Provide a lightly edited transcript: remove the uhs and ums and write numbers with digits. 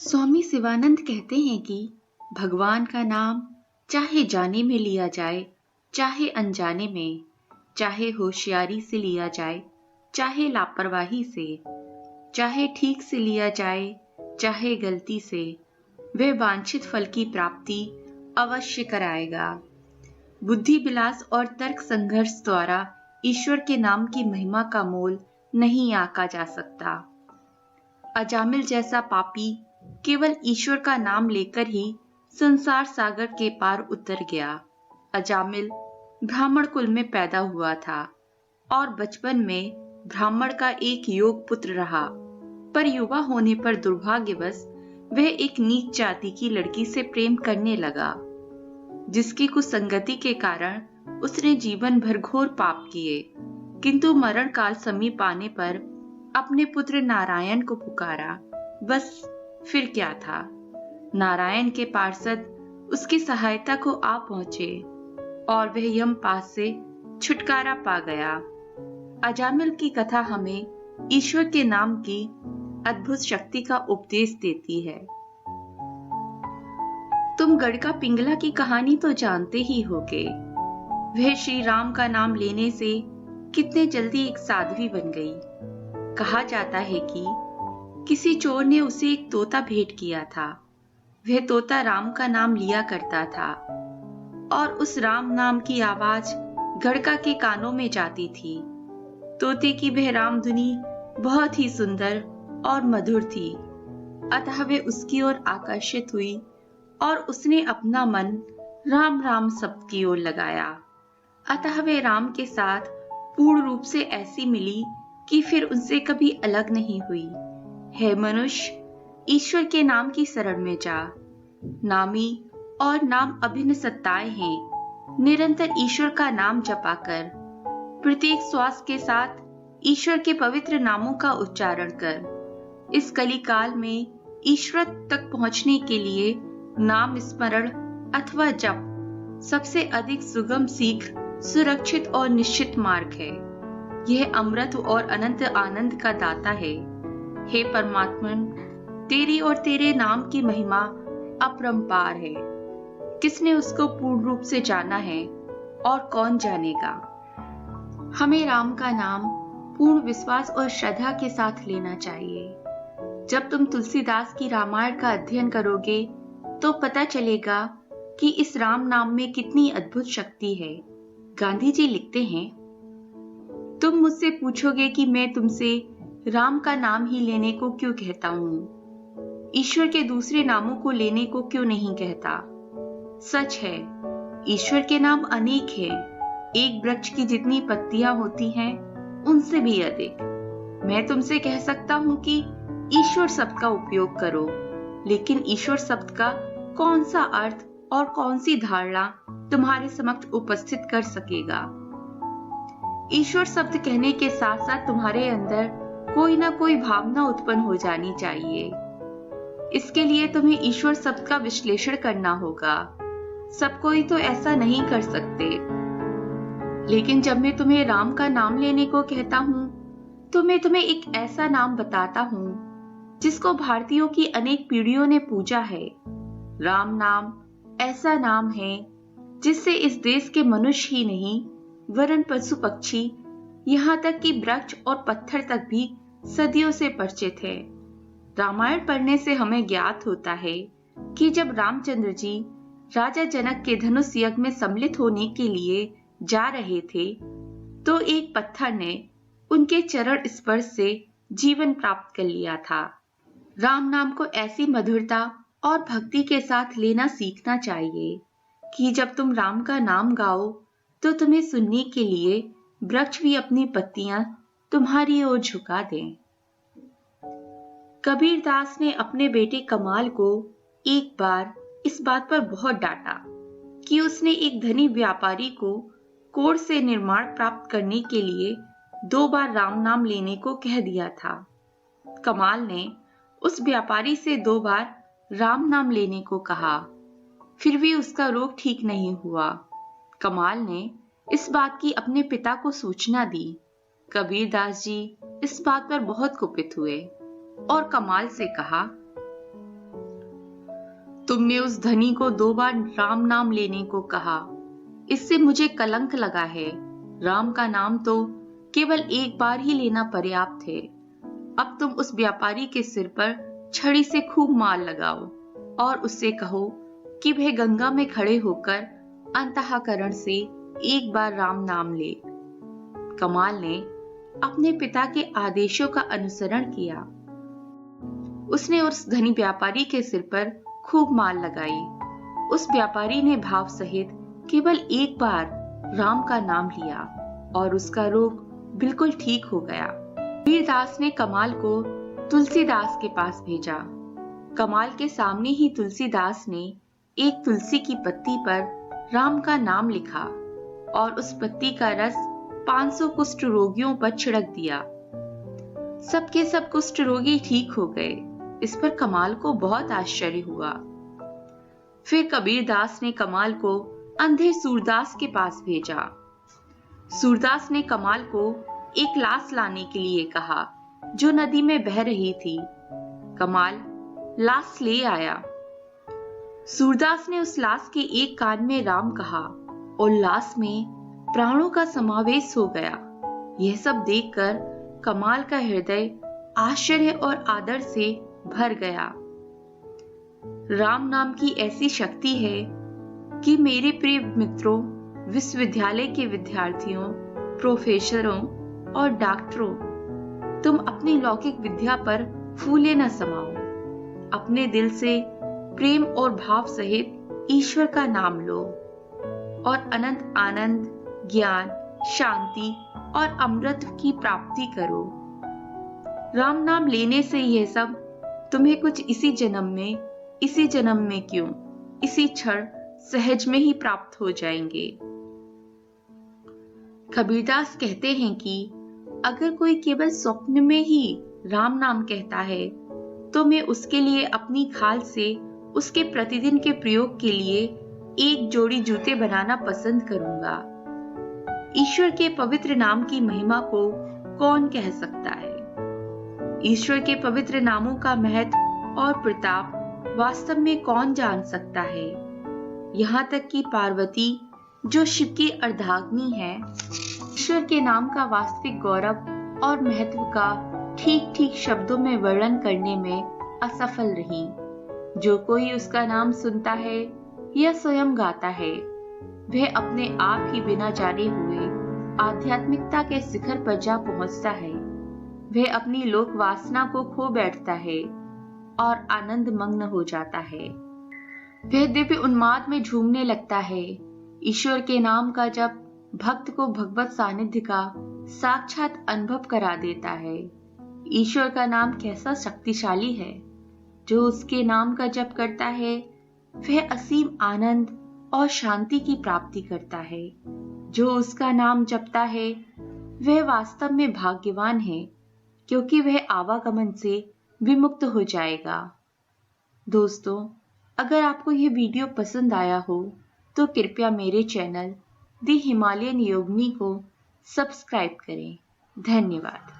स्वामी शिवानंद कहते हैं कि भगवान का नाम चाहे जाने में लिया जाए, चाहे अनजाने में, चाहे होशियारी से लिया जाए, चाहे लापरवाही से, चाहे ठीक से लिया जाए, चाहे गलती से, वह वांछित फल की प्राप्ति अवश्य कराएगा। बुद्धि विलास और तर्क संघर्ष द्वारा ईश्वर के नाम की महिमा का मोल नहीं आंका जा सकता। अजामिल जैसा पापी केवल ईश्वर का नाम लेकर ही संसार सागर के पार उतर गया। अजामिल ब्राह्मण कुल में पैदा हुआ था और बचपन में ब्राह्मण का एक योग पुत्र रहा, पर युवा होने पर दुर्भाग्यवश वह एक नीच जाति की लड़की से प्रेम करने लगा, जिसकी कुसंगति के कारण उसने जीवन भर घोर पाप किए। किंतु मरण काल समीप आने पर अपने पुत्र नारायण को पुकारा। बस फिर क्या था, नारायण के पार्षद उसकी सहायता को आ पहुंचे और वह यमपाश से छुटकारा पा गया। अजामिल की कथा हमें ईश्वर के नाम की अद्भुत शक्ति का उपदेश देती है। तुम गढ़का पिंगला की कहानी तो जानते ही होगे। वह श्री राम का नाम लेने से कितने जल्दी एक साध्वी बन गई। कहा जाता है कि किसी चोर ने उसे एक तोता भेंट किया था। वह तोता राम का नाम लिया करता था और उस राम नाम की आवाज गढ़का के कानों में जाती थी। तोते की वह राम धुनी बहुत ही सुंदर और मधुर थी, अतः वे उसकी ओर आकर्षित हुई और उसने अपना मन राम राम शब्द की ओर लगाया। अतः वे राम के साथ पूर्ण रूप से ऐसी मिली कि फिर उनसे कभी अलग नहीं हुई। हे मनुष्य, ईश्वर के नाम की शरण में जा। नामी और नाम अभिन्न सत्ताएं हैं। निरंतर ईश्वर का नाम जपा कर प्रत्येक श्वास के साथ ईश्वर के पवित्र नामों का उच्चारण कर। इस कली काल में ईश्वर तक पहुंचने के लिए नाम स्मरण अथवा जप सबसे अधिक सुगम, शीघ्र, सुरक्षित और निश्चित मार्ग है। यह अमृत और अनंत आनंद का दाता है। हे परमात्मन, तेरी और तेरे नाम की महिमा अपरंपार है। किसने उसको पूर्ण रूप से जाना है और कौन जानेगा। हमें राम का नाम पूर्ण विश्वास और श्रद्धा के साथ लेना चाहिए। जब तुम तुलसीदास की रामायण का अध्ययन करोगे तो पता चलेगा कि इस राम नाम में कितनी अद्भुत शक्ति है। गांधी जी लिखते हैं, तुम मुझसे पूछोगे कि मैं तुमसे राम का नाम ही लेने को क्यों कहता हूं, ईश्वर के दूसरे नामों को लेने को क्यों नहीं कहता। सच है, ईश्वर के नाम अनेक हैं। एक वृक्ष की जितनी पत्तियां होती हैं उनसे भी अधिक। मैं तुमसे कह सकता हूं कि ईश्वर शब्द का उपयोग करो, लेकिन ईश्वर शब्द का कौन सा अर्थ और कौन सी धारणा तुम्हारे समक्ष उपस्थित कर सकेगा। ईश्वर शब्द कहने के साथ साथ तुम्हारे अंदर कोई ना कोई भावना उत्पन्न हो जानी चाहिए। इसके लिए तुम्हें ईश्वर शब्द का विश्लेषण करना होगा। सब कोई तो ऐसा नहीं कर सकते। लेकिन जब मैं तुम्हें राम का नाम लेने को कहता हूं तो मैं तुम्हें एक ऐसा नाम बताता हूं जिसको भारतीयों की अनेक पीढ़ियों ने पूजा है। राम नाम ऐसा नाम है जिससे इस देश के मनुष्य ही नहीं वरन पशु पक्षी, यहाँ तक कि वृक्ष और पत्थर तक भी सदियों से परिचित है। रामायण पढ़ने से हमें ज्ञात होता है कि जब रामचंद्र जी राजा जनक के धनुष यज्ञ में सम्मिलित होने के लिए जा रहे थे तो एक पत्थर ने उनके चरण स्पर्श से जीवन प्राप्त कर लिया था। राम नाम को ऐसी मधुरता और भक्ति के साथ लेना सीखना चाहिए कि जब तुम राम का नाम गाओ तो तुम्हें सुनने के लिए वृक्ष भी अपनी पत्तियां तुम्हारी ओर झुका दें। कबीरदास ने अपने बेटे कमाल को एक बार इस बात पर बहुत डांटा कि उसने एक धनी व्यापारी को कोढ़ से निर्माण प्राप्त करने के लिए 2 बार राम नाम लेने को कह दिया था। कमाल ने उस व्यापारी से 2 बार राम नाम लेने को कहा, फिर भी उसका रोग ठीक नहीं हुआ। कमाल ने इस बात की अपने पिता को सूचना दी। कबीरदास जी इस बात पर बहुत कुपित हुए और कमाल से कहा, तुमने उस धनी को 2 बार राम नाम लेने को कहा, इससे मुझे कलंक लगा है। राम का नाम तो केवल एक बार ही लेना पर्याप्त है। अब तुम उस व्यापारी के सिर पर छड़ी से खूब मार लगाओ और उससे कहो कि वह गंगा में खड़े होकर अंतःकरण से एक बार राम नाम ले। कमाल ने अपने पिता के आदेशों का अनुसरण किया। उसने उस धनी व्यापारी के सिर पर खूब मार लगाई। उस व्यापारी ने भाव सहित केवल एक बार राम का नाम लिया और उसका रोग बिल्कुल ठीक हो गया। कबीरदास ने कमाल को तुलसीदास के पास भेजा। कमाल के सामने ही तुलसीदास ने एक तुलसी की पत्ती पर राम का नाम लिखा और उस पत्ती का रस 500 कुष्ठ रोगियों पर छिड़क दिया। सबके सब कुष्ठ रोगी ठीक हो गए। इस पर कमाल को बहुत आश्चर्य हुआ। फिर कबीरदास ने कमाल को अंधे सूरदास के पास भेजा। सूरदास ने कमाल को एक लाश लाने के लिए कहा जो नदी में बह रही थी। कमाल लाश ले आया। सूरदास ने उस लाश के एक कान में राम कहा और लाश में प्राणों का समावेश हो गया। यह सब देखकर कमाल का हृदय आश्चर्य और आदर से भर गया। राम नाम की ऐसी शक्ति है कि मेरे प्रिय मित्रों, विश्वविद्यालय के विद्यार्थियों, प्रोफेसरों और डॉक्टरों, तुम अपनी लौकिक विद्या पर फूले न समाओ। अपने दिल से प्रेम और भाव सहित ईश्वर का नाम लो और अनंत आनंद, ज्ञान, शांति और अमृत की प्राप्ति करो। राम नाम लेने से यह सब तुम्हें कुछ इसी जन्म में क्यों, इसी क्षण सहज में ही प्राप्त हो जाएंगे। कबीरदास कहते हैं कि अगर कोई केवल स्वप्न में ही राम नाम कहता है तो मैं उसके लिए अपनी खाल से उसके प्रतिदिन के प्रयोग के लिए एक जोड़ी जूते बनाना पसंद करूंगा। ईश्वर के पवित्र नाम की महिमा को कौन कह सकता है? ईश्वर के पवित्र नामों का महत्व और प्रताप वास्तव में कौन जान सकता है? यहाँ तक कि पार्वती जो शिव की अर्धांगिनी है, ईश्वर के नाम का वास्तविक गौरव और महत्व का ठीक ठीक शब्दों में वर्णन करने में असफल रही। जो कोई उसका नाम सुनता है या स्वयं गाता है, वह अपने आप ही बिना जाने हुए आध्यात्मिकता के शिखर पर जा पहुंचता है। वह अपनी लोक वासना को खो बैठता है और आनंद मग्न हो जाता है। वह दिव्य उन्माद में झूमने लगता है। ईश्वर के नाम का जप भक्त को भगवत सानिध्य का साक्षात अनुभव करा देता है। ईश्वर का नाम कैसा शक्तिशाली है। जो उसके नाम का जप करता है वह असीम आनंद और शांति की प्राप्ति करता है। जो उसका नाम जपता है वह वास्तव में भाग्यवान है, क्योंकि वह आवागमन से विमुक्त हो जाएगा। दोस्तों, अगर आपको यह वीडियो पसंद आया हो तो कृपया मेरे चैनल द हिमालयन योगिनी को सब्सक्राइब करें। धन्यवाद।